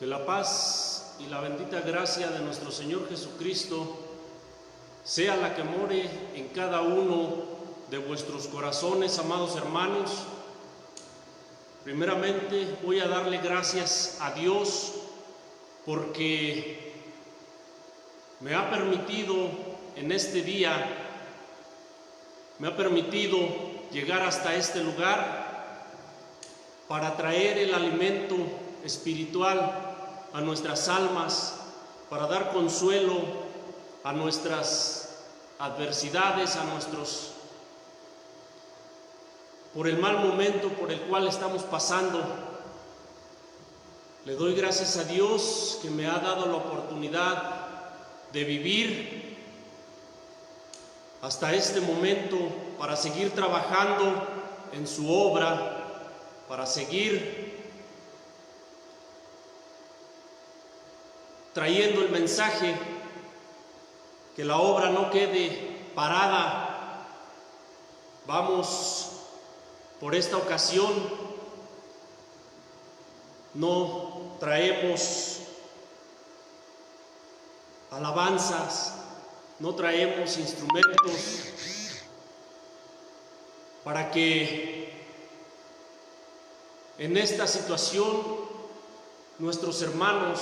Que la paz y la bendita gracia de nuestro Señor Jesucristo sea la que more en cada uno de vuestros corazones, amados hermanos. Primeramente voy a darle gracias a Dios porque me ha permitido en este día, me ha permitido llegar hasta este lugar para traer el alimento espiritual a nuestras almas, para dar consuelo a nuestras adversidades, por el mal momento por el cual estamos pasando. Le doy gracias a Dios que me ha dado la oportunidad de vivir hasta este momento para seguir trabajando en su obra, para seguir trayendo el mensaje, que la obra no quede parada. Vamos, por esta ocasión, no traemos alabanzas, no traemos instrumentos para que en esta situación nuestros hermanos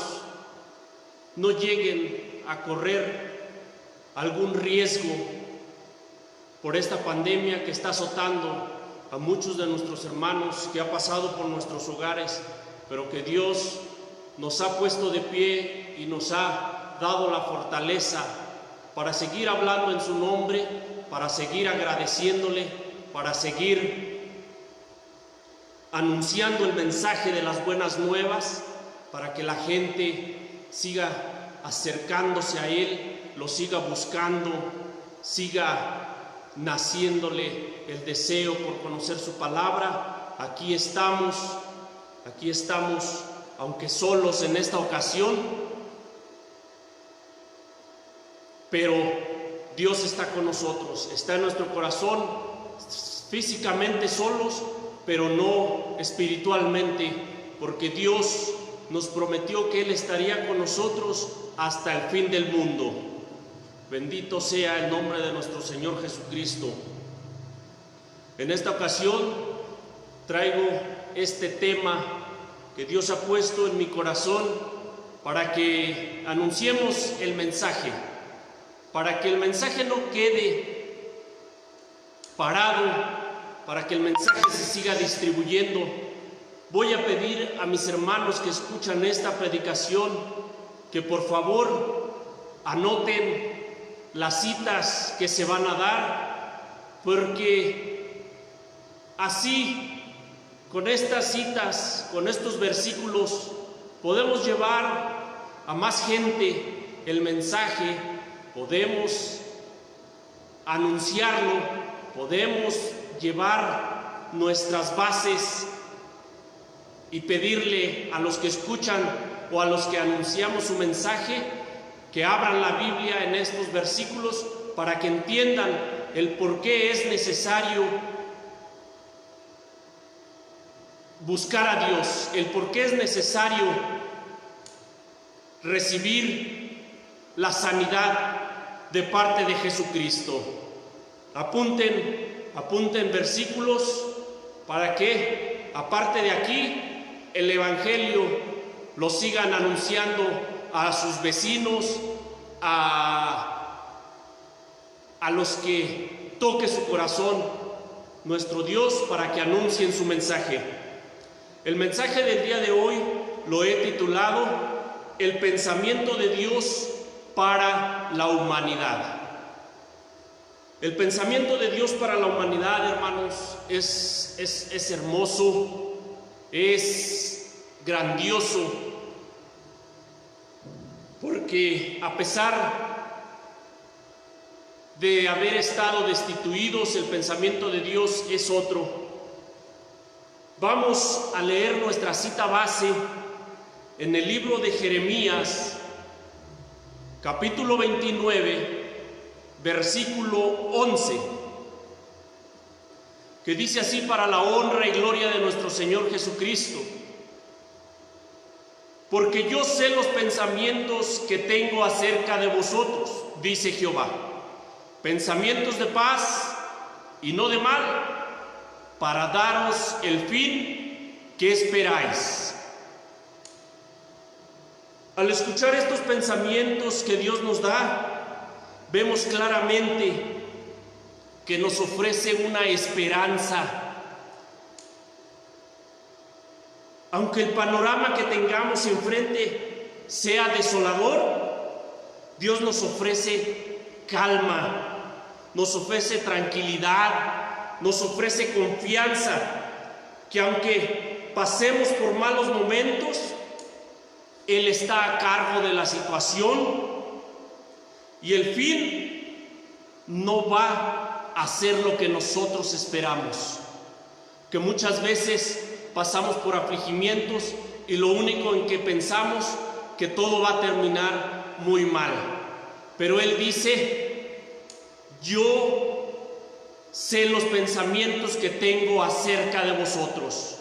no lleguen a correr algún riesgo por esta pandemia que está azotando a muchos de nuestros hermanos, que ha pasado por nuestros hogares, pero que Dios nos ha puesto de pie y nos ha dado la fortaleza para seguir hablando en su nombre, para seguir agradeciéndole, para seguir anunciando el mensaje de las buenas nuevas, para que la gente siga acercándose a Él, lo siga buscando, siga naciéndole el deseo por conocer su palabra. Aquí estamos, aunque solos en esta ocasión, pero Dios está con nosotros, está en nuestro corazón, físicamente solos, pero no espiritualmente, porque Dios nos prometió que Él estaría con nosotros hasta el fin del mundo. Bendito sea el nombre de nuestro Señor Jesucristo. En esta ocasión traigo este tema que Dios ha puesto en mi corazón para que anunciemos el mensaje, para que el mensaje no quede parado, para que el mensaje se siga distribuyendo. Voy a pedir a mis hermanos que escuchan esta predicación que por favor anoten las citas que se van a dar, porque así, con estas citas, con estos versículos, podemos llevar a más gente el mensaje, podemos anunciarlo, podemos llevar nuestras bases y pedirle a los que escuchan o a los que anunciamos su mensaje que abran la Biblia en estos versículos para que entiendan el por qué es necesario buscar a Dios, el por qué es necesario recibir la sanidad de parte de Jesucristo. Apunten versículos para que, aparte de aquí, el Evangelio lo sigan anunciando a sus vecinos, a los que toque su corazón nuestro Dios, para que anuncien su mensaje. El mensaje del día de hoy lo he titulado El pensamiento de Dios para la humanidad. El pensamiento de Dios para la humanidad, hermanos, es hermoso, es grandioso, porque a pesar de haber estado destituidos, el pensamiento de Dios es otro. Vamos a leer nuestra cita base en el libro de Jeremías, capítulo 29, versículo 11, que dice así: para la honra y gloria de nuestro Señor Jesucristo. porque yo sé los pensamientos que tengo acerca de vosotros, dice Jehová, pensamientos de paz y no de mal, para daros el fin que esperáis. Al escuchar estos pensamientos que Dios nos da, vemos claramente que nos ofrece una esperanza. Aunque el panorama que tengamos enfrente sea desolador, Dios nos ofrece calma, nos ofrece tranquilidad, nos ofrece confianza, que aunque pasemos por malos momentos, Él está a cargo de la situación y el fin no va a ser lo que nosotros esperamos, que muchas veces pasamos por afligimientos y lo único en que pensamos que todo va a terminar muy mal. Pero Él dice, yo sé los pensamientos que tengo acerca de vosotros,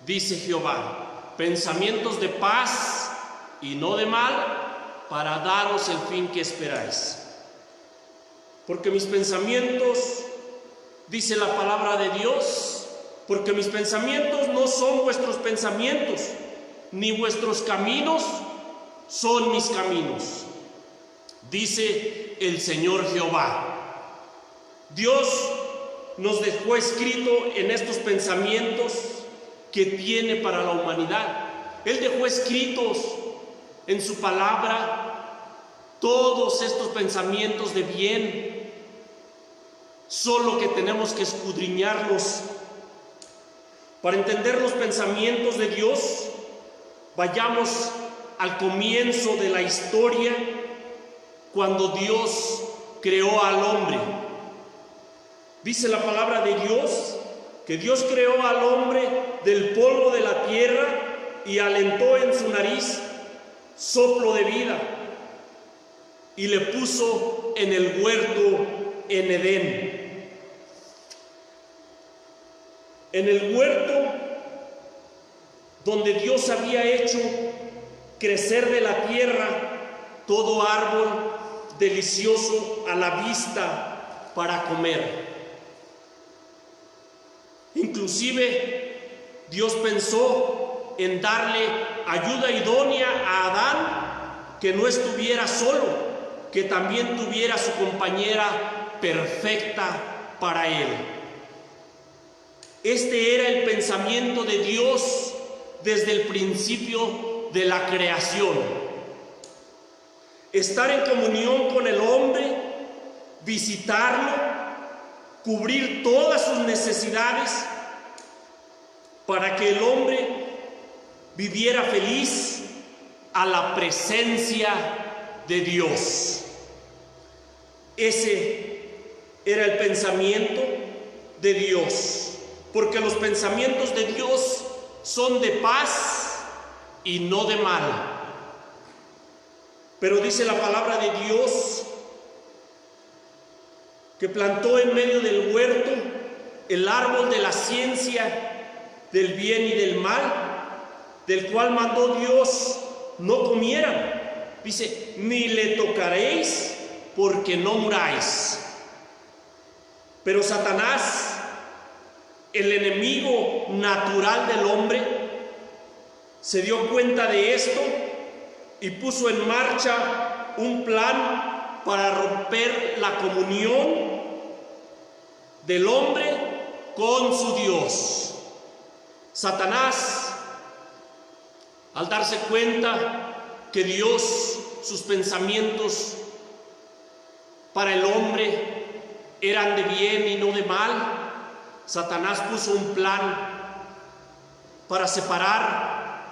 dice Jehová, pensamientos de paz y no de mal, para daros el fin que esperáis. Porque mis pensamientos, dice la palabra de Dios, porque mis pensamientos no son vuestros pensamientos, ni vuestros caminos son mis caminos, dice el Señor Jehová. Dios nos dejó escrito en estos pensamientos que tiene para la humanidad. Él dejó escritos en su palabra todos estos pensamientos de bien, solo que tenemos que escudriñarlos. Para entender los pensamientos de Dios, vayamos al comienzo de la historia, cuando Dios creó al hombre. Dice la palabra de Dios que Dios creó al hombre del polvo de la tierra y alentó en su nariz soplo de vida y le puso en el huerto en Edén. En el huerto donde Dios había hecho crecer de la tierra todo árbol delicioso a la vista para comer. Inclusive Dios pensó en darle ayuda idónea a Adán, que no estuviera solo, que también tuviera su compañera perfecta para él. Este era el pensamiento de Dios desde el principio de la creación. Estar en comunión con el hombre, visitarlo, cubrir todas sus necesidades para que el hombre viviera feliz a la presencia de Dios. Ese era el pensamiento de Dios. Porque los pensamientos de Dios son de paz y no de mal. Pero dice la palabra de Dios que plantó en medio del huerto el árbol de la ciencia del bien y del mal, del cual mandó Dios no comieran. Dice, ni le tocaréis porque no muráis. Pero Satanás, el enemigo natural del hombre, se dio cuenta de esto y puso en marcha un plan para romper la comunión del hombre con su Dios. Satanás, al darse cuenta que Dios, sus pensamientos para el hombre eran de bien y no de mal, Satanás puso un plan para separar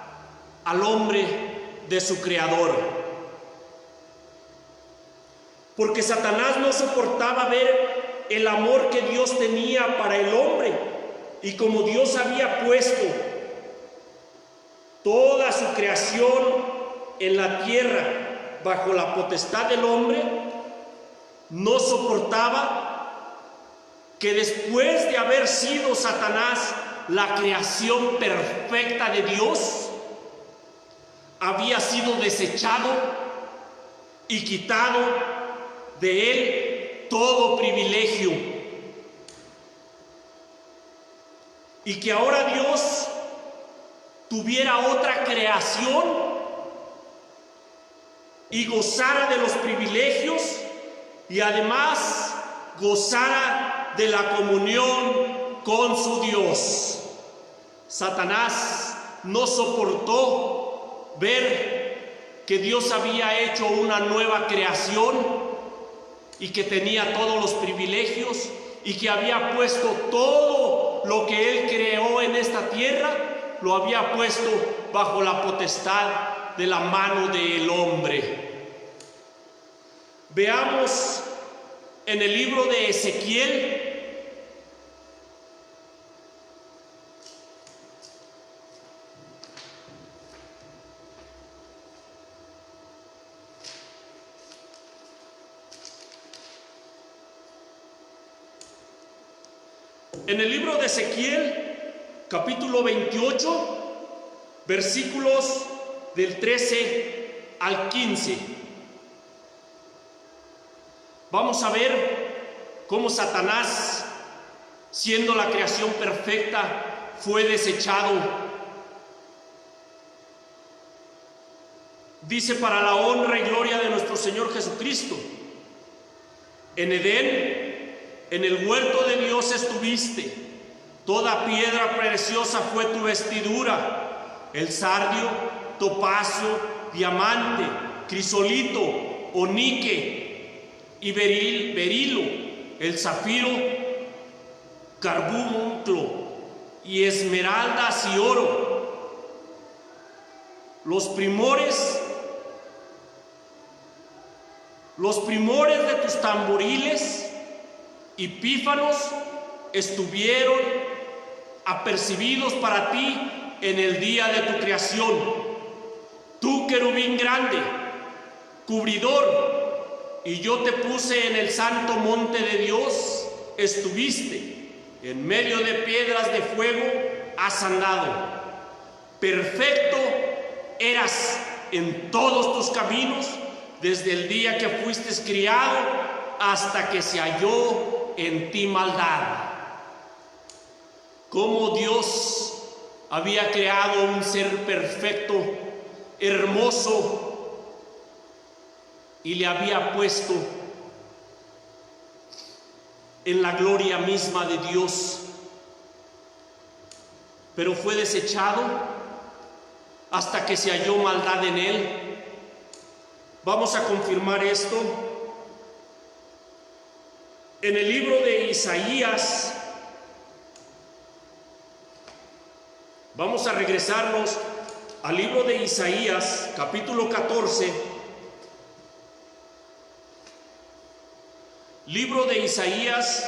al hombre de su creador. Porque Satanás no soportaba ver el amor que Dios tenía para el hombre. Y como Dios había puesto toda su creación en la tierra bajo la potestad del hombre, no soportaba que después de haber sido Satanás la creación perfecta de Dios, había sido desechado y quitado de él todo privilegio. Y que ahora Dios tuviera otra creación y gozara de los privilegios y además gozara de la comunión con su Dios. Satanás no soportó ver que Dios había hecho una nueva creación y que tenía todos los privilegios y que había puesto todo lo que Él creó en esta tierra, lo había puesto bajo la potestad de la mano del hombre. Veamos en el libro de Ezequiel, capítulo 28, versículos del 13 al 15. Vamos a ver cómo Satanás, siendo la creación perfecta, fue desechado. Dice: para la honra y gloria de nuestro Señor Jesucristo. En Edén, en el huerto de Dios estuviste. Toda piedra preciosa fue tu vestidura: el sardio, topacio, diamante, crisolito, onique y berilo, el zafiro, carbunclo y esmeraldas y oro. Los primores de tus tamboriles y pífanos estuvieron apercibidos para ti en el día de tu creación. Tú, querubín grande, cubridor, y yo te puse en el santo monte de Dios, estuviste en medio de piedras de fuego, has andado. Perfecto eras en todos tus caminos, desde el día que fuiste criado hasta que se halló en ti maldad. Cómo Dios había creado un ser perfecto, hermoso, y le había puesto en la gloria misma de Dios, pero fue desechado hasta que se halló maldad en él. Vamos a confirmar esto en el libro de Isaías. Vamos a regresarnos al libro de Isaías, capítulo 14. Libro de Isaías,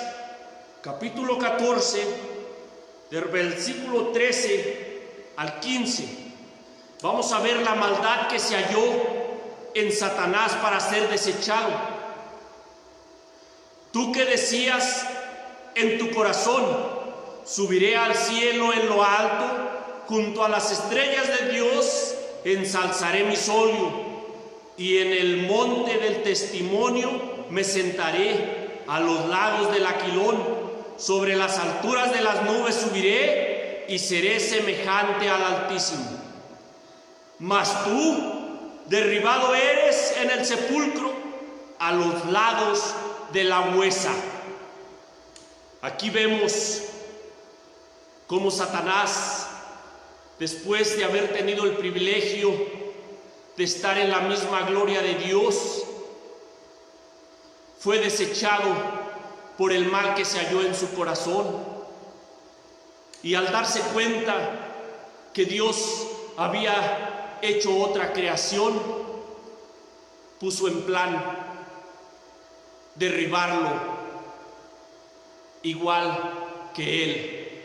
capítulo 14, del versículo 13 al 15. Vamos a ver la maldad que se halló en Satanás para ser desechado. Tú que decías en tu corazón: subiré al cielo en lo alto, junto a las estrellas de Dios ensalzaré mi solio, y en el monte del testimonio me sentaré a los lados del Aquilón. Sobre las alturas de las nubes subiré y seré semejante al Altísimo. Mas tú, derribado eres en el sepulcro, a los lados de la huesa. Aquí vemos cómo Satanás, después de haber tenido el privilegio de estar en la misma gloria de Dios, fue desechado por el mal que se halló en su corazón. Y al darse cuenta que Dios había hecho otra creación, puso en plan derribarlo igual que él.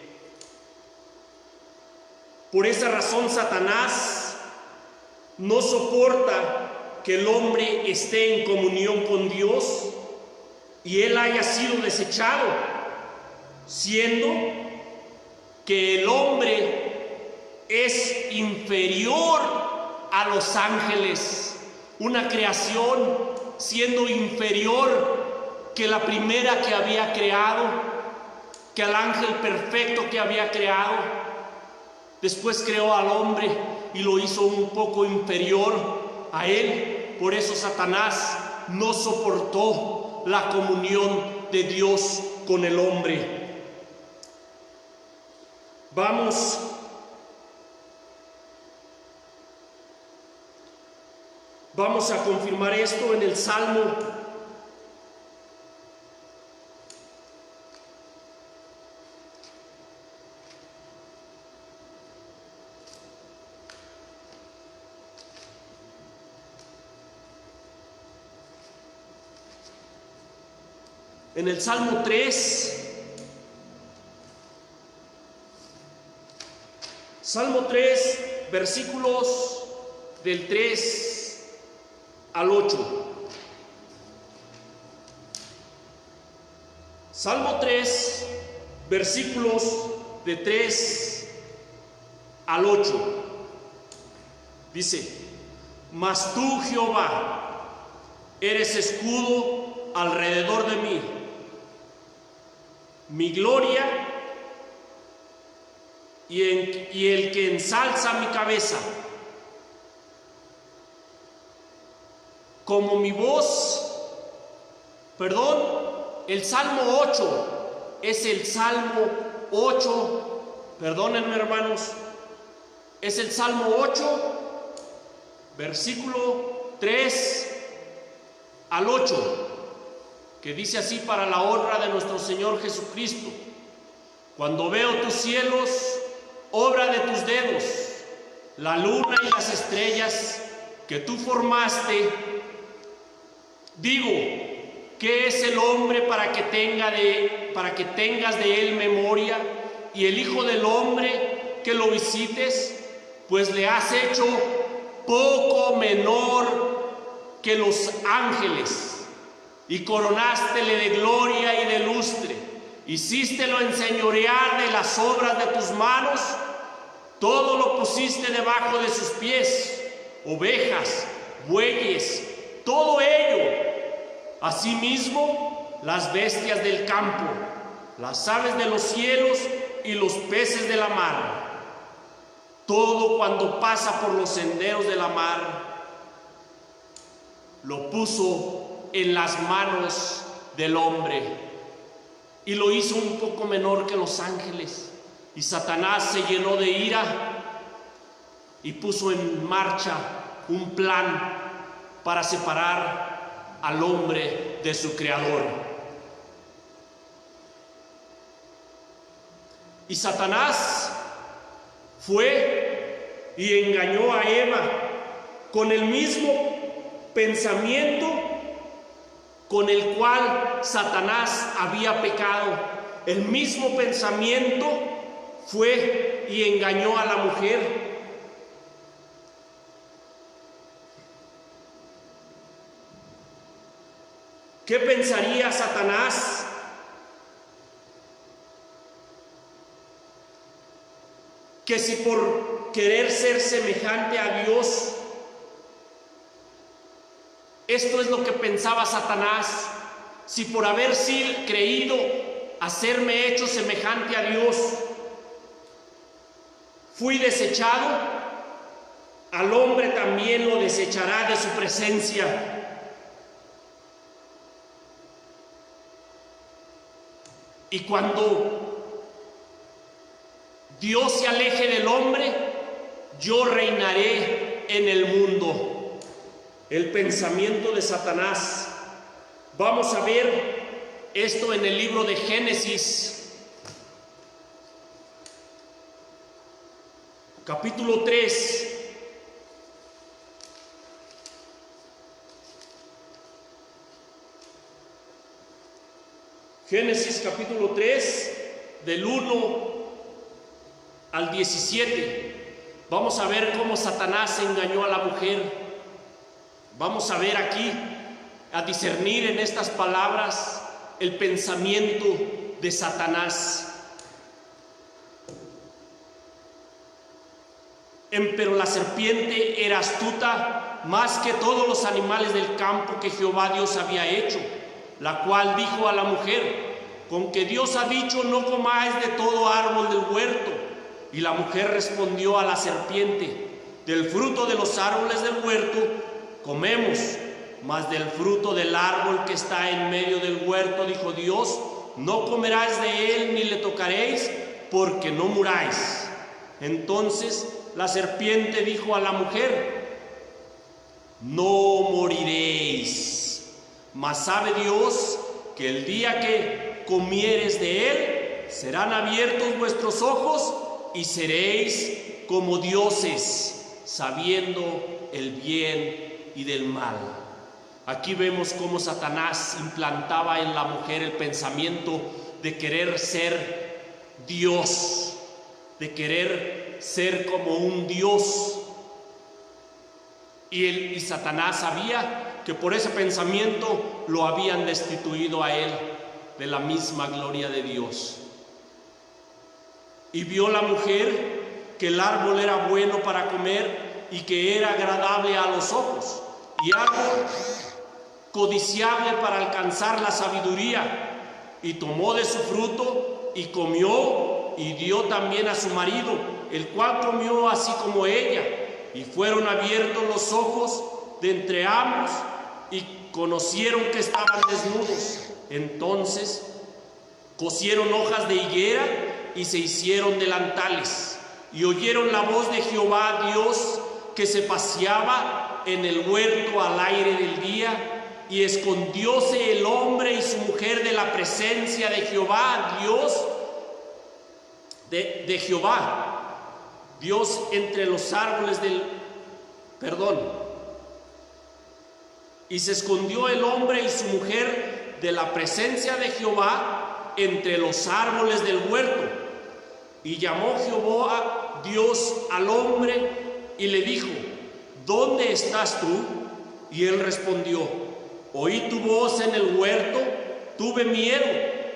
Por esa razón Satanás no soporta que el hombre esté en comunión con Dios y él haya sido desechado, siendo que el hombre es inferior a los ángeles, una creación siendo inferior que la primera que había creado, que al ángel perfecto que había creado. Después creó al hombre y lo hizo un poco inferior a él. Por eso Satanás no soportó la comunión de Dios con el hombre. Vamos a confirmar esto en el Salmo. En el Salmo 3, Salmo 3, versículos del 3 al 8. Salmo 3, versículos de 3 al 8. Dice: Mas tú, Jehová, eres escudo alrededor de mí, mi gloria y el que ensalza mi cabeza. Como mi voz, el Salmo 8 es el Salmo 8, perdónenme hermanos, es el Salmo 8, versículo 3 al 8, que dice así: para la honra de nuestro Señor Jesucristo. Cuando veo tus cielos, obra de tus dedos, la luna y las estrellas que tú formaste, digo, ¿qué es el hombre para que tengas de él memoria, y el hijo del hombre que lo visites? Pues le has hecho poco menor que los ángeles, y coronástele de gloria y de lustre, hicístelo enseñorear de las obras de tus manos, todo lo pusiste debajo de sus pies, ovejas, bueyes, todo ello, asimismo las bestias del campo, las aves de los cielos y los peces de la mar, todo cuando pasa por los senderos de la mar. Lo puso en las manos del hombre y lo hizo un poco menor que los ángeles. Y Satanás se llenó de ira y puso en marcha un plan para separar al hombre de su creador. Y Satanás fue y engañó a Eva con el mismo pensamiento con el cual Satanás había pecado. El mismo pensamiento fue y engañó a la mujer. ¿Qué pensaría Satanás? Que si por querer ser semejante a Dios, esto es lo que pensaba Satanás, si por haber creído hacerme hecho semejante a Dios, fui desechado, al hombre también lo desechará de su presencia. Y cuando Dios se aleje del hombre, yo reinaré en el mundo. El pensamiento de Satanás. Vamos a ver esto en el libro de Génesis, capítulo 3. Génesis capítulo 3, del 1 al 17. Vamos a ver cómo Satanás engañó a la mujer. Vamos a ver aquí, a discernir en estas palabras el pensamiento de Satanás. Pero la serpiente era astuta más que todos los animales del campo que Jehová Dios había hecho, la cual dijo a la mujer: con que Dios ha dicho, no comáis de todo árbol del huerto. Y la mujer respondió a la serpiente: del fruto de los árboles del huerto comemos, mas del fruto del árbol que está en medio del huerto, dijo Dios, no comerás de él ni le tocaréis, porque no muráis. Entonces la serpiente dijo a la mujer: no moriréis, mas sabe Dios que el día que comieres de él, serán abiertos vuestros ojos y seréis como dioses, sabiendo el bien y del mal. Aquí vemos cómo Satanás implantaba en la mujer el pensamiento de querer ser Dios, de querer ser como un Dios. Y Satanás sabía que por ese pensamiento lo habían destituido a él de la misma gloria de Dios. Y vio la mujer que el árbol era bueno para comer y que era agradable a los ojos y árbol codiciable para alcanzar la sabiduría, y tomó de su fruto y comió y dio también a su marido, el cual comió así como ella, y fueron abiertos los ojos de entre ambos y conocieron que estaban desnudos. Entonces cosieron hojas de higuera y se hicieron delantales, y oyeron la voz de Jehová Dios que se paseaba en el huerto al aire del día, y escondióse el hombre y su mujer de la presencia de Jehová Dios, de Jehová Dios entre los árboles y se escondió el hombre y su mujer de la presencia de Jehová entre los árboles del huerto. Y llamó Jehová Dios al hombre y le dijo: ¿dónde estás tú? Y él respondió: oí tu voz en el huerto, tuve miedo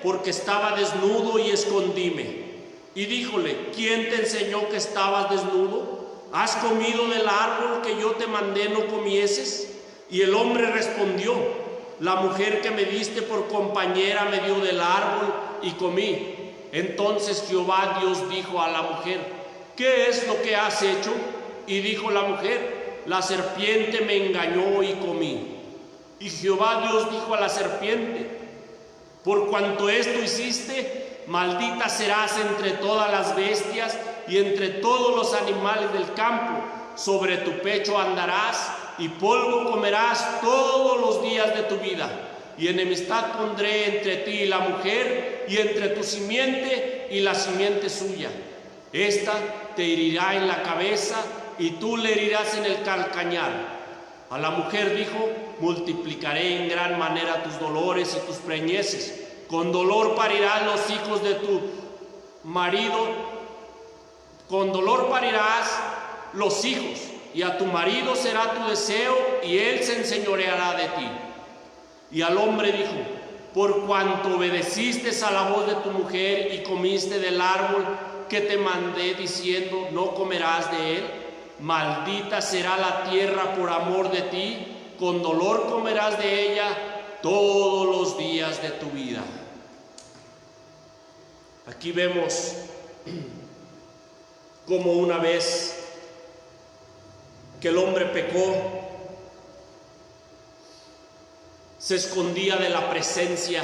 porque estaba desnudo y escondíme. Y díjole: ¿quién te enseñó que estabas desnudo? ¿Has comido del árbol que yo te mandé no comieses? Y el hombre respondió: la mujer que me diste por compañera me dio del árbol y comí. Entonces Jehová Dios dijo a la mujer: ¿qué es lo que has hecho? Y dijo la mujer: la serpiente me engañó y comí. Y Jehová Dios dijo a la serpiente: por cuanto esto hiciste, maldita serás entre todas las bestias y entre todos los animales del campo. Sobre tu pecho andarás y polvo comerás todos los días de tu vida. Y enemistad pondré entre ti y la mujer, y entre tu simiente y la simiente suya. Esta te herirá en la cabeza y tú le herirás en el calcañar. A la mujer dijo: multiplicaré en gran manera tus dolores y tus preñeces. Con dolor parirán los hijos de tu marido, con dolor parirás los hijos, y a tu marido será tu deseo, y él se enseñoreará de ti. Y al hombre dijo: por cuanto obedeciste a la voz de tu mujer y comiste del árbol que te mandé diciendo, no comerás de él, maldita será la tierra por amor de ti, con dolor comerás de ella todos los días de tu vida. Aquí vemos como una vez que el hombre pecó, se escondía de la presencia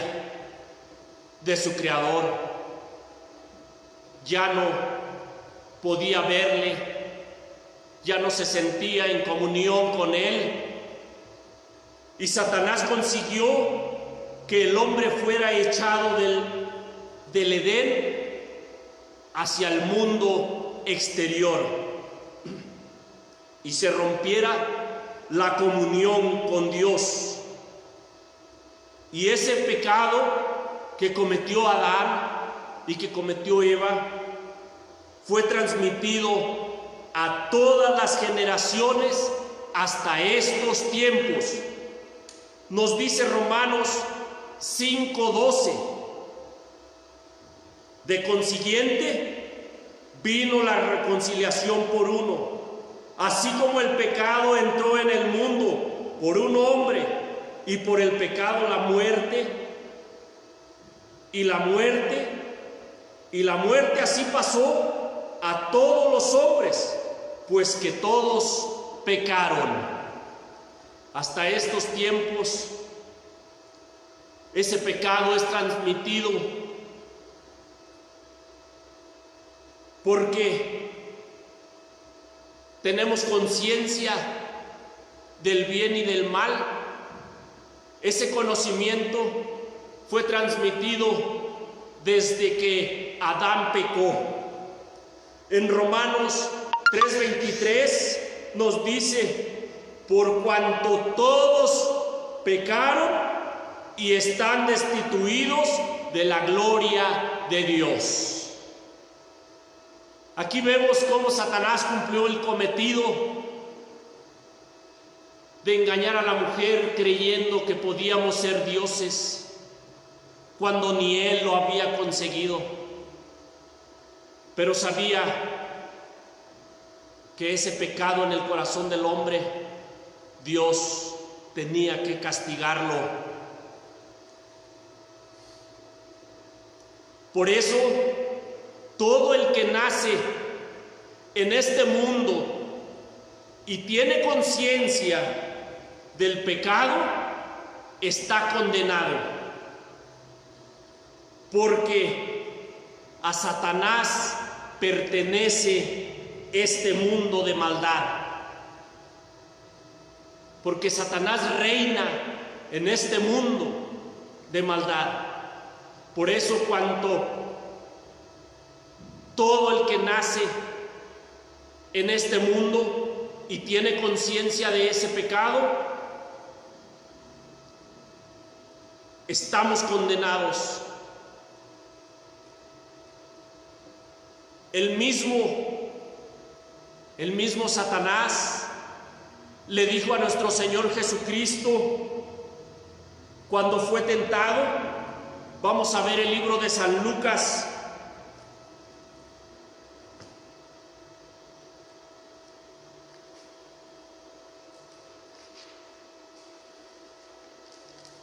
de su Creador, ya no podía verle, ya no se sentía en comunión con él, y Satanás consiguió que el hombre fuera echado del Edén hacia el mundo exterior y se rompiera la comunión con Dios. Y ese pecado que cometió Adán y que cometió Eva fue transmitido a todas las generaciones hasta estos tiempos. Nos dice Romanos 5:12: de consiguiente, vino la reconciliación por uno. Así como el pecado entró en el mundo por un hombre, y por el pecado la muerte, y la muerte así pasó a todos los hombres, pues que todos pecaron. Hasta estos tiempos, ese pecado es transmitido porque tenemos conciencia del bien y del mal. Ese conocimiento fue transmitido desde que Adán pecó. En Romanos 3:23 nos dice: por cuanto todos pecaron y están destituidos de la gloria de Dios. Aquí vemos cómo Satanás cumplió el cometido de engañar a la mujer creyendo que podíamos ser dioses, cuando ni él lo había conseguido. Pero sabía que ese pecado en el corazón del hombre, Dios tenía que castigarlo. Por eso, todo el que nace en este mundo y tiene conciencia del pecado está condenado, porque a Satanás pertenece este mundo de maldad, porque Satanás reina en este mundo de maldad. Por eso todo el que nace en este mundo y tiene conciencia de ese pecado, estamos condenados. El mismo Satanás le dijo a nuestro Señor Jesucristo cuando fue tentado. Vamos a ver el libro de San Lucas.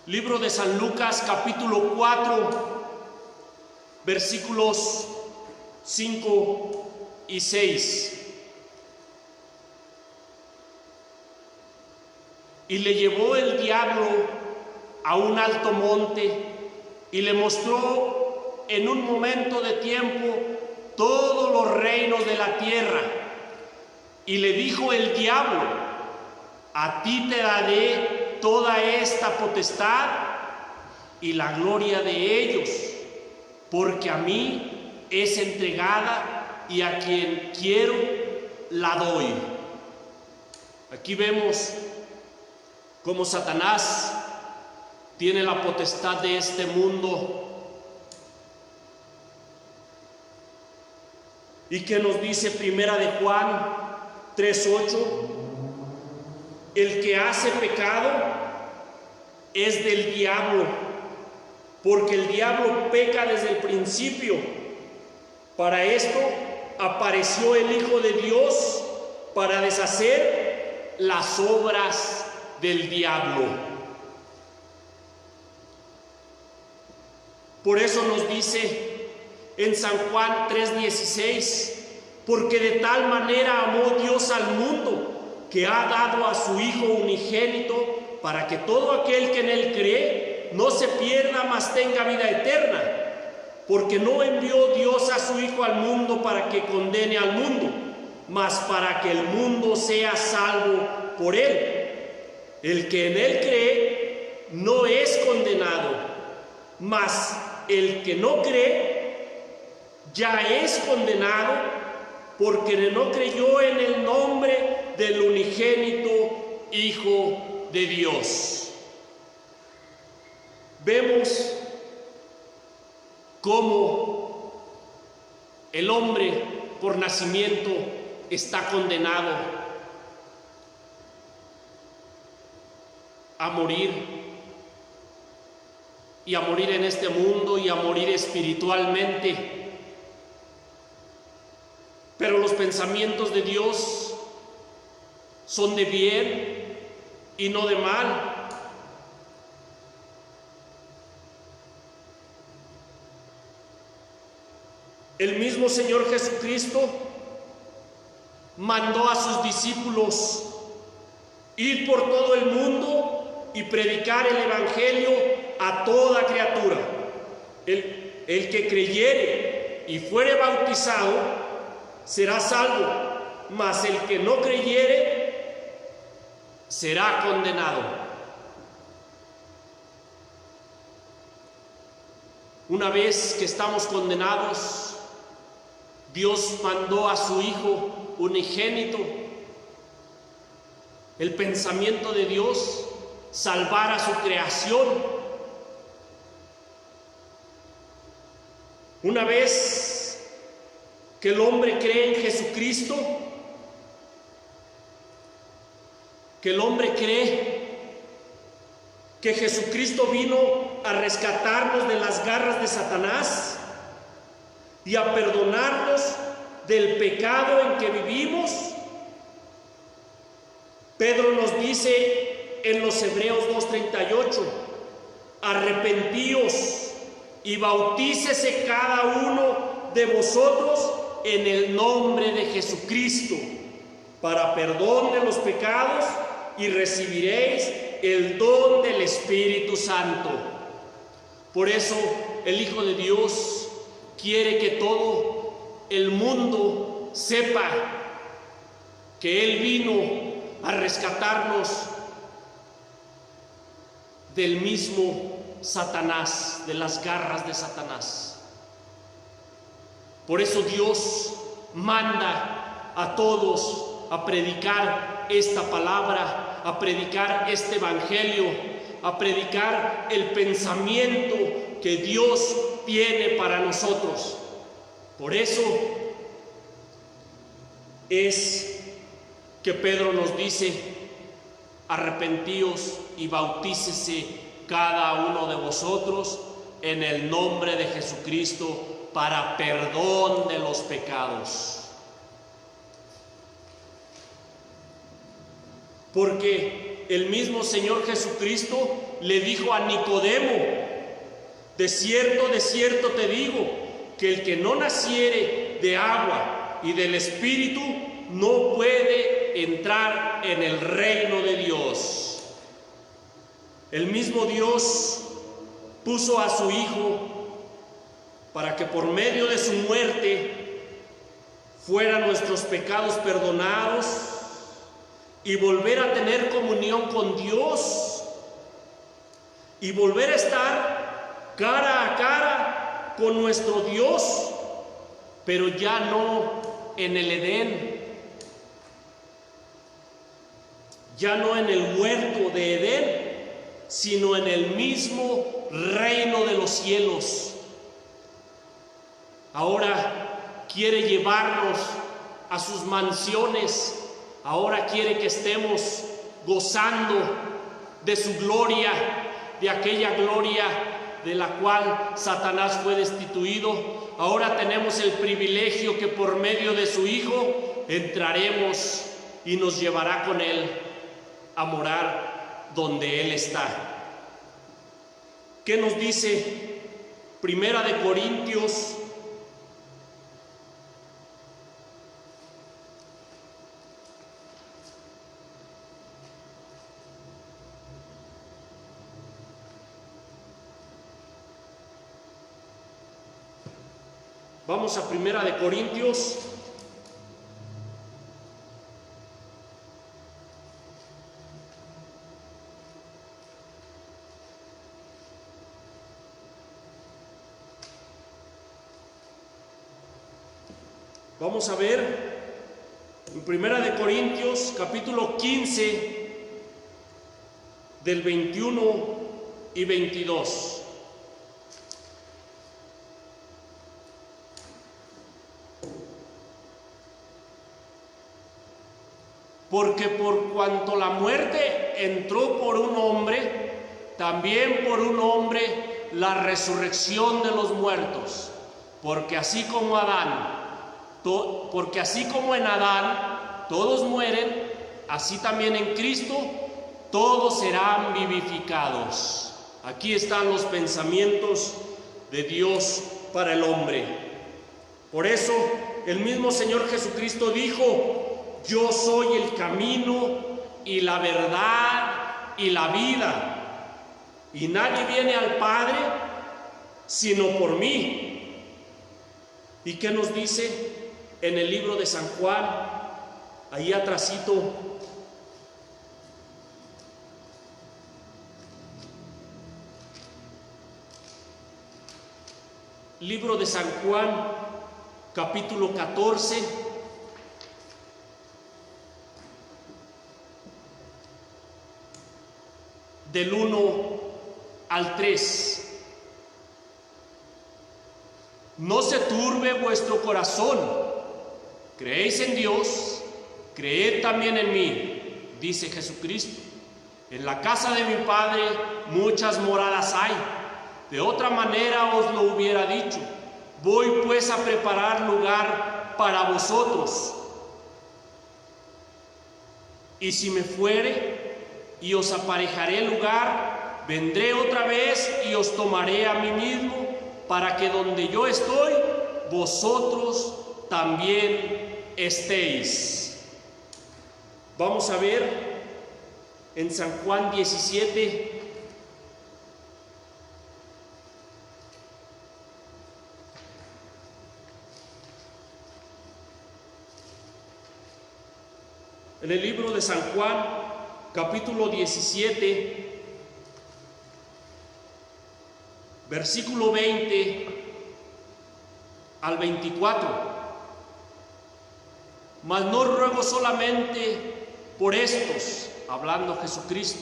Libro de San Lucas, capítulo 4, versículos 5 y 6. Y le llevó el diablo a un alto monte y le mostró en un momento de tiempo todos los reinos de la tierra. Y le dijo el diablo: a ti te daré toda esta potestad y la gloria de ellos, porque a mí es entregada y a quien quiero la doy. Aquí vemos cómo Satanás tiene la potestad de este mundo. ¿Y qué nos dice Primera de Juan 3:8? El que hace pecado es del diablo, porque el diablo peca desde el principio. Para esto apareció el Hijo de Dios, para deshacer las obras del diablo. Por eso nos dice en San Juan 3:16: porque de tal manera amó Dios al mundo, que ha dado a su Hijo unigénito, para que todo aquel que en él cree no se pierda, mas tenga vida eterna. Porque no envió Dios a su Hijo al mundo para que condene al mundo, mas para que el mundo sea salvo por él. El que en él cree no es condenado, mas el que no cree ya es condenado, porque no creyó en el nombre del unigénito Hijo de Dios. Vemos cómo el hombre por nacimiento está condenado a morir, y a morir en este mundo, y a morir espiritualmente. Pero los pensamientos de Dios son de bien y no de mal. El mismo Señor Jesucristo mandó a sus discípulos ir por todo el mundo y predicar el Evangelio a toda criatura. El que creyere y fuere bautizado será salvo, mas el que no creyere será condenado. Una vez que estamos condenados, Dios mandó a su Hijo unigénito. El pensamiento de Dios, salvar a su creación. Una vez que el hombre cree en Jesucristo, que el hombre cree que Jesucristo vino a rescatarnos de las garras de Satanás y a perdonarnos del pecado en que vivimos, Pedro nos dice en los Hebreos 2:38, arrepentíos y bautícese cada uno de vosotros en el nombre de Jesucristo para perdón de los pecados y recibiréis el don del Espíritu Santo. Por eso el Hijo de Dios quiere que todo el mundo sepa que Él vino a rescatarnos del mismo Satanás, de las garras de Satanás. Por eso Dios manda a todos a predicar esta palabra, a predicar este evangelio, a predicar el pensamiento que Dios tiene para nosotros. Por eso es que Pedro nos dice, arrepentíos y bautícese cada uno de vosotros en el nombre de Jesucristo para perdón de los pecados. Porque el mismo Señor Jesucristo le dijo a Nicodemo, de cierto te digo, que el que no naciere de agua y del Espíritu no puede entrar en el reino de Dios. El mismo Dios puso a su Hijo para que por medio de su muerte fueran nuestros pecados perdonados y volver a tener comunión con Dios y volver a estar cara a cara con nuestro Dios, pero ya no en el Edén, ya no en el huerto de Edén, sino en el mismo reino de los cielos. Ahora quiere llevarnos a sus mansiones, ahora quiere que estemos gozando de su gloria, de aquella gloria de la cual Satanás fue destituido. Ahora tenemos el privilegio que por medio de su Hijo entraremos y nos llevará con Él a morar donde Él está. ¿Qué nos dice Primera de Corintios? Vamos a Primera de Corintios. Vamos a ver en Primera de Corintios, capítulo 15, del 21 y 22. Porque por cuanto la muerte entró por un hombre, también por un hombre la resurrección de los muertos. Porque así como Adán porque así como en Adán todos mueren, así también en Cristo todos serán vivificados. Aquí están los pensamientos de Dios para el hombre. Por eso el mismo Señor Jesucristo dijo: yo soy el camino y la verdad y la vida, y nadie viene al Padre sino por mí. ¿Y qué nos dice en el libro de San Juan? Ahí atrasito, libro de San Juan, capítulo 14, del 1 al 3. No se turbe vuestro corazón, creéis en Dios, creed también en mí, dice Jesucristo. En la casa de mi Padre muchas moradas hay, de otra manera os lo hubiera dicho. Voy pues a preparar lugar para vosotros. Y si me fuere y os aparejaré lugar, vendré otra vez y os tomaré a mí mismo, para que donde yo estoy, vosotros también estéis. Vamos a ver en San Juan 17, en el libro de San Juan, capítulo 17, versículo 20 al 24. Mas no ruego solamente por estos, hablando Jesucristo,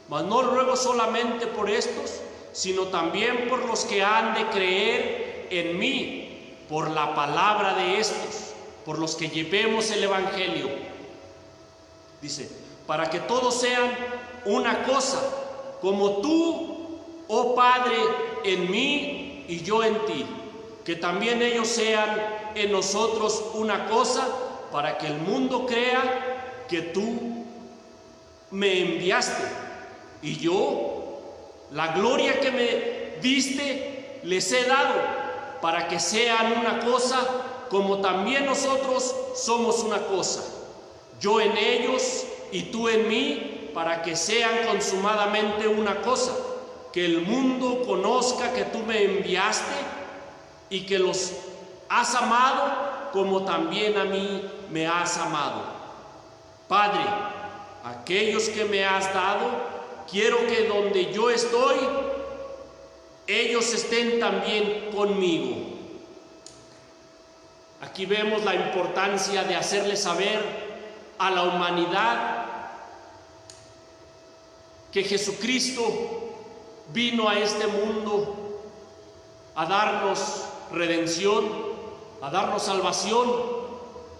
mas no ruego solamente por estos, sino también por los que han de creer en mí, por la palabra de estos, por los que llevemos el Evangelio. Dice, para que todos sean una cosa, como tú, oh Padre, en mí y yo en ti, que también ellos sean en nosotros una cosa, para que el mundo crea que tú me enviaste, y yo, la gloria que me diste, les he dado, para que sean una cosa, como también nosotros somos una cosa, yo en ellos y tú en mí, para que sean consumadamente una cosa, que el mundo conozca que tú me enviaste y que los has amado como también a mí me has amado. Padre, aquellos que me has dado, quiero que donde yo estoy, ellos estén también conmigo. Aquí vemos la importancia de hacerle saber a la humanidad que Jesucristo vino a este mundo a darnos redención, a darnos salvación,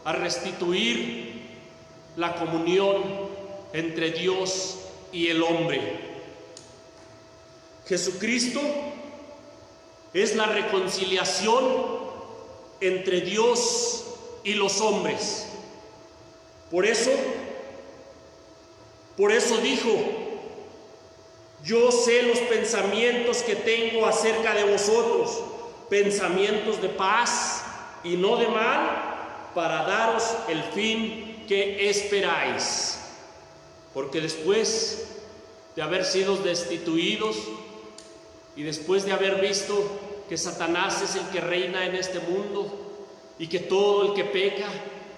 a restituir la comunión entre Dios y el hombre. Jesucristo es la reconciliación entre Dios y los hombres. Por eso dijo: yo sé los pensamientos que tengo acerca de vosotros, pensamientos de paz y no de mal, para daros el fin que esperáis. Porque después de haber sido destituidos y después de haber visto que Satanás es el que reina en este mundo y que todo el que peca,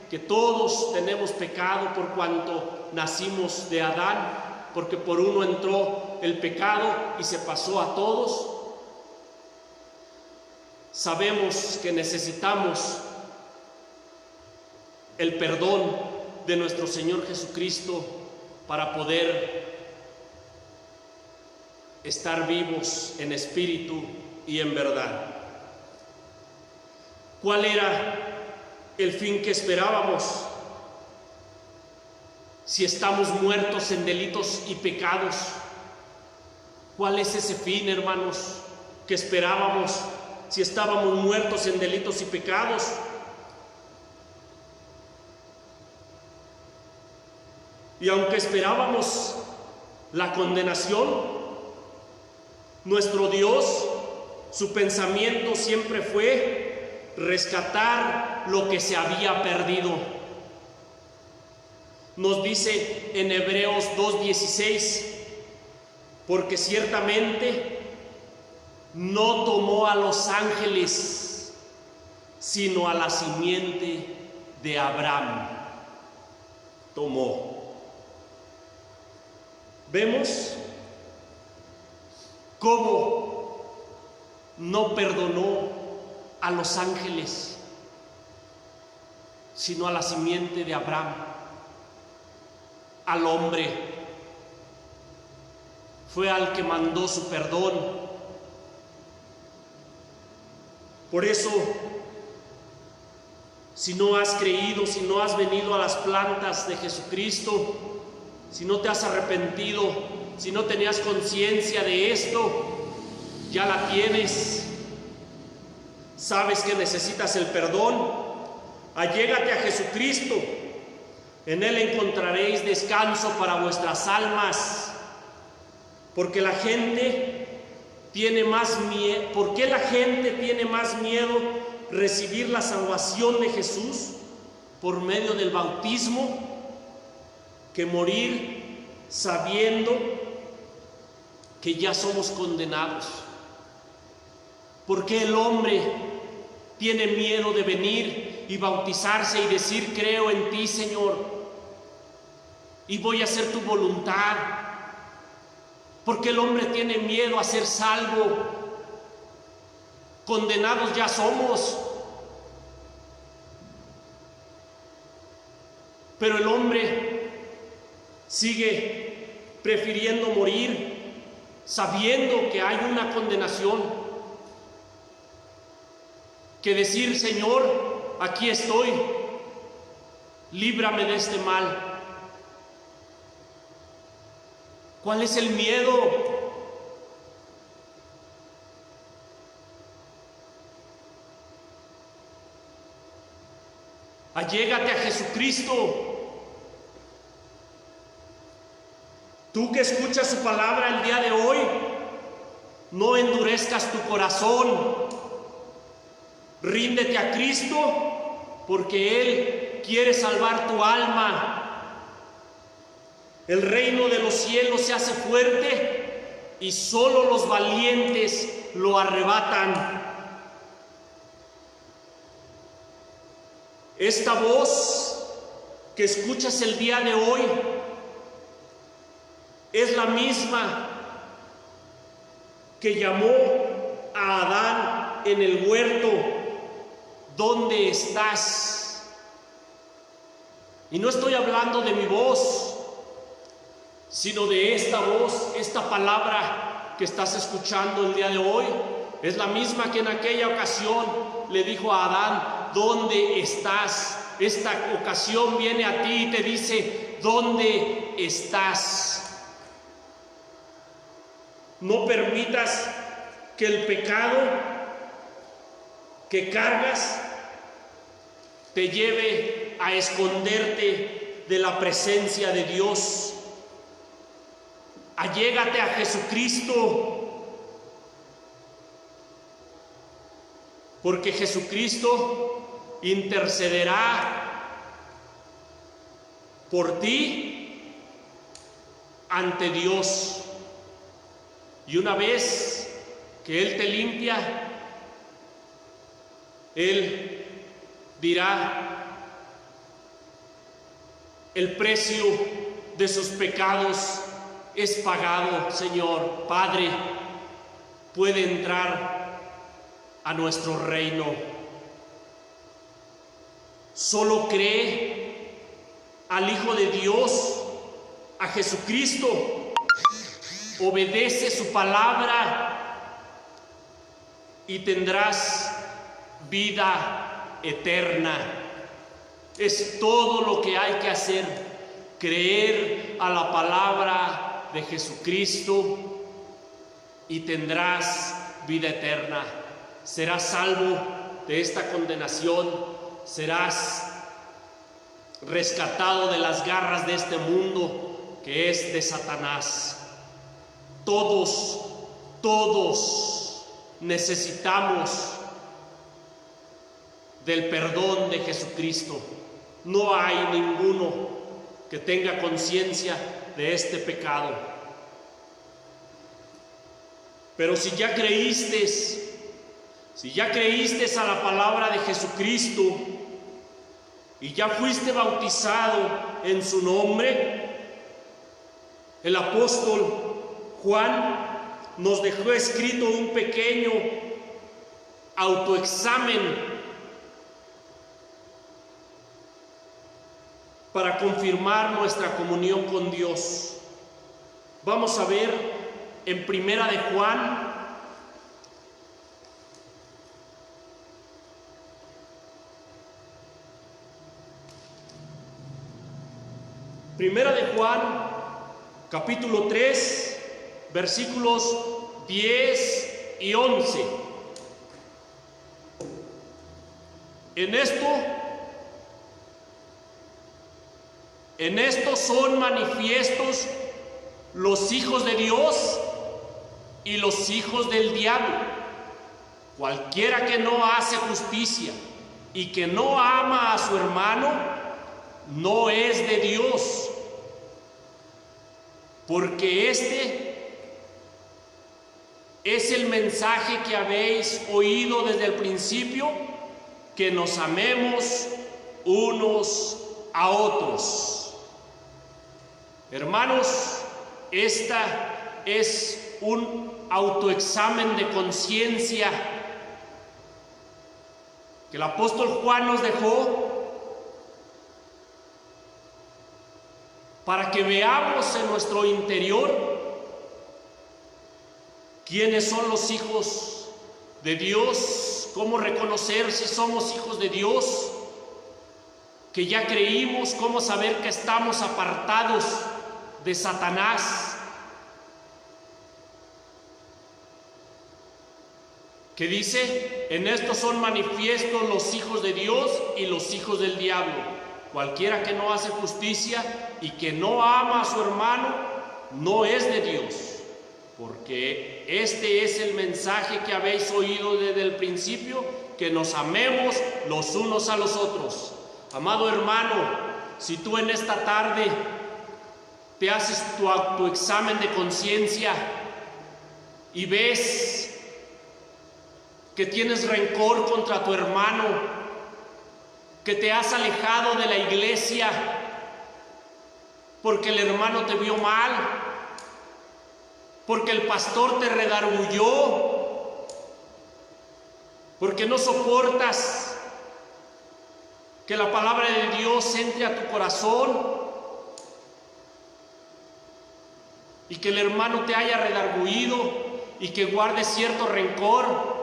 que todos tenemos pecado por cuanto nacimos de Adán, porque por uno entró el pecado y se pasó a todos, sabemos que necesitamos el perdón de nuestro Señor Jesucristo para poder estar vivos en espíritu y en verdad. ¿Cuál era el fin que esperábamos? Si estamos muertos en delitos y pecados, ¿cuál es ese fin, hermanos, que esperábamos si estábamos muertos en delitos y pecados? Y aunque esperábamos la condenación, nuestro Dios, su pensamiento siempre fue rescatar lo que se había perdido. Nos dice en Hebreos 2:16, porque ciertamente no tomó a los ángeles, sino a la simiente de Abraham tomó. Vemos cómo no perdonó a los ángeles, sino a la simiente de Abraham, al hombre. Fue al que mandó su perdón. Por eso, si no has creído, si no has venido a las plantas de Jesucristo, si no te has arrepentido, si no tenías conciencia de esto, ya la tienes. Sabes que necesitas el perdón. Allégate a Jesucristo. En Él encontraréis descanso para vuestras almas. Porque la gente tiene más miedo. ¿Por qué la gente tiene más miedo recibir la salvación de Jesús por medio del bautismo que morir sabiendo que ya somos condenados? ¿Por qué el hombre tiene miedo de venir y bautizarse y decir: creo en ti, Señor, y voy a hacer tu voluntad? ¿Por qué el hombre tiene miedo a ser salvo? Condenados ya somos. Pero el hombre sigue prefiriendo morir sabiendo que hay una condenación, que decir: Señor, aquí estoy, líbrame de este mal. ¿Cuál es el miedo? Allégate a Jesucristo. Tú que escuchas su palabra el día de hoy, no endurezcas tu corazón. Ríndete a Cristo, porque Él quiere salvar tu alma. El reino de los cielos se hace fuerte y solo los valientes lo arrebatan. Esta voz que escuchas el día de hoy es la misma que llamó a Adán en el huerto: ¿dónde estás? Y no estoy hablando de mi voz, sino de esta voz, esta palabra que estás escuchando el día de hoy. Es la misma que en aquella ocasión le dijo a Adán: ¿dónde estás? Esta ocasión viene a ti y te dice: ¿dónde estás? No permitas que el pecado que cargas te lleve a esconderte de la presencia de Dios. Allégate a Jesucristo, porque Jesucristo intercederá por ti ante Dios. Y una vez que Él te limpia, Él dirá: el precio de sus pecados es pagado, Señor. Padre, puede entrar a nuestro reino. Solo cree al Hijo de Dios, a Jesucristo. Obedece su palabra y tendrás vida eterna. Es todo lo que hay que hacer: creer a la palabra de Jesucristo y tendrás vida eterna. Serás salvo de esta condenación, serás rescatado de las garras de este mundo que es de Satanás. Todos necesitamos del perdón de Jesucristo. No hay ninguno que tenga conciencia de este pecado. Pero si ya creíste a la palabra de Jesucristo y ya fuiste bautizado en su nombre, el apóstol Juan nos dejó escrito un pequeño autoexamen para confirmar nuestra comunión con Dios. Vamos a ver en Primera de Juan, capítulo 3, versículos 10 y 11. En esto son manifiestos los hijos de Dios y los hijos del diablo. Cualquiera que no hace justicia y que no ama a su hermano, no es de Dios, porque este es el mensaje que habéis oído desde el principio, que nos amemos unos a otros. Hermanos, esta es un autoexamen de conciencia que el apóstol Juan nos dejó para que veamos en nuestro interior quiénes son los hijos de Dios, cómo reconocer si somos hijos de Dios, que ya creímos, cómo saber que estamos apartados de Satanás, que dice: en esto son manifiestos los hijos de Dios y los hijos del diablo. Cualquiera que no hace justicia y que no ama a su hermano, no es de Dios, porque este es el mensaje que habéis oído desde el principio, que nos amemos los unos a los otros. Amado hermano, si tú en esta tarde te haces tu autoexamen de conciencia y ves que tienes rencor contra tu hermano, que te has alejado de la iglesia porque el hermano te vio mal, porque el pastor te redarguyó, porque no soportas que la palabra de Dios entre a tu corazón, y que el hermano te haya redarguido y que guardes cierto rencor,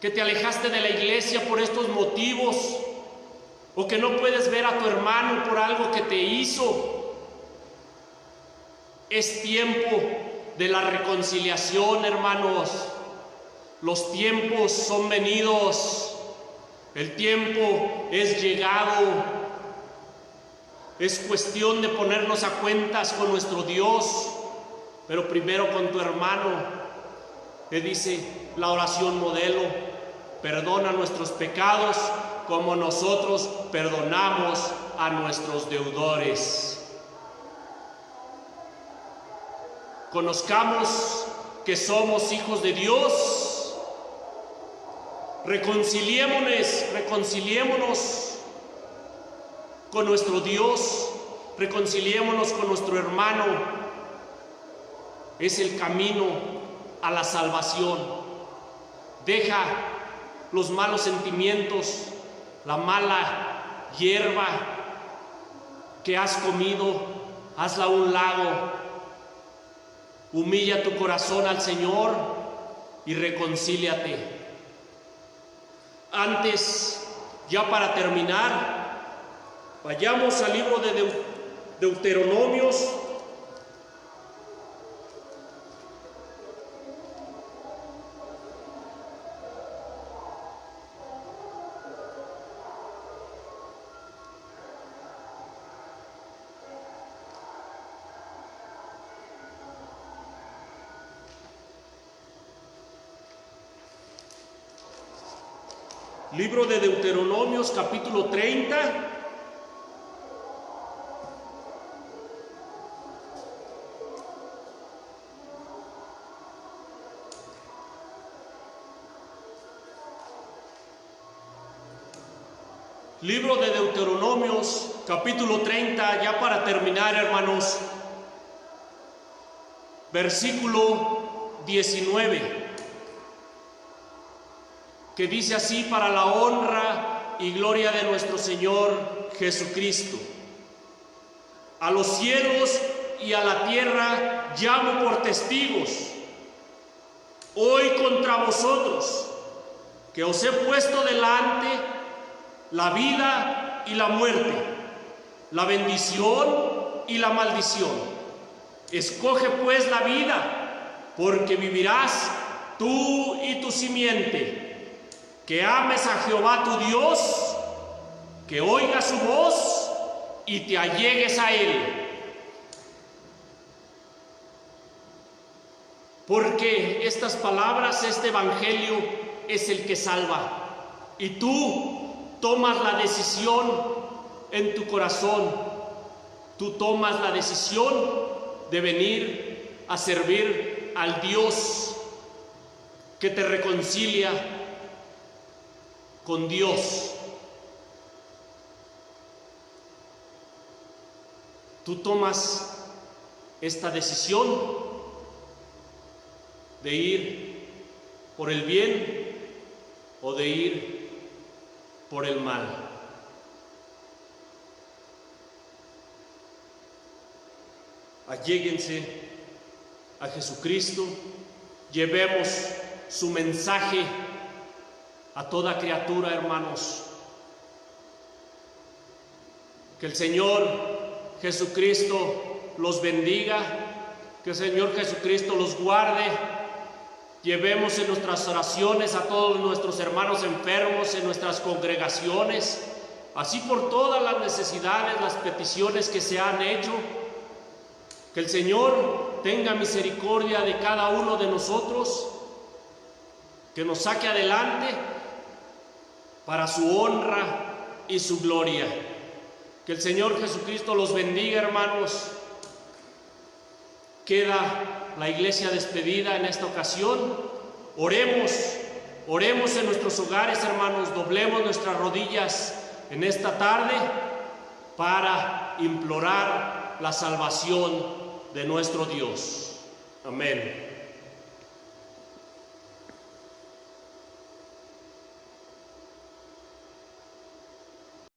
que te alejaste de la iglesia por estos motivos, o que no puedes ver a tu hermano por algo que te hizo. Es tiempo de la reconciliación, hermanos. Los tiempos son venidos, el tiempo es llegado. Es cuestión de ponernos a cuentas con nuestro Dios, pero primero con tu hermano. Te dice la oración modelo: perdona nuestros pecados como nosotros perdonamos a nuestros deudores. Conozcamos que somos hijos de Dios. Reconciliémonos con nuestro Dios, reconciliémonos con nuestro hermano. Es el camino a la salvación. Deja los malos sentimientos, la mala hierba que has comido, hazla a un lado. Humilla tu corazón al Señor y reconcíliate. Antes, ya para terminar, vayamos al libro de Deuteronomios, Libro de Deuteronomios, capítulo 30. Libro de Deuteronomios, capítulo 30, ya para terminar, hermanos. Versículo 19, que dice así: para la honra y gloria de nuestro Señor Jesucristo. A los cielos y a la tierra llamo por testigos hoy contra vosotros, que os he puesto delante la vida y la muerte, la bendición y la maldición. Escoge pues la vida, porque vivirás tú y tu simiente. Que ames a Jehová tu Dios, que oigas su voz y te allegues a Él. Porque estas palabras, este evangelio es el que salva. Y tú tomas la decisión en tu corazón. Tú tomas la decisión de venir a servir al Dios que te reconcilia con Dios. Tú tomas esta decisión de ir por el bien o de ir por el mal. Alléguense a Jesucristo, llevemos su mensaje a toda criatura, hermanos. Que el Señor Jesucristo los bendiga, que el Señor Jesucristo los guarde. Llevemos en nuestras oraciones a todos nuestros hermanos enfermos en nuestras congregaciones, así por todas las necesidades, las peticiones que se han hecho. Que el Señor tenga misericordia de cada uno de nosotros, que nos saque adelante para su honra y su gloria. Que el Señor Jesucristo los bendiga, hermanos. Queda la iglesia despedida en esta ocasión. Oremos en nuestros hogares, hermanos. Doblemos nuestras rodillas en esta tarde para implorar la salvación de nuestro Dios. Amén.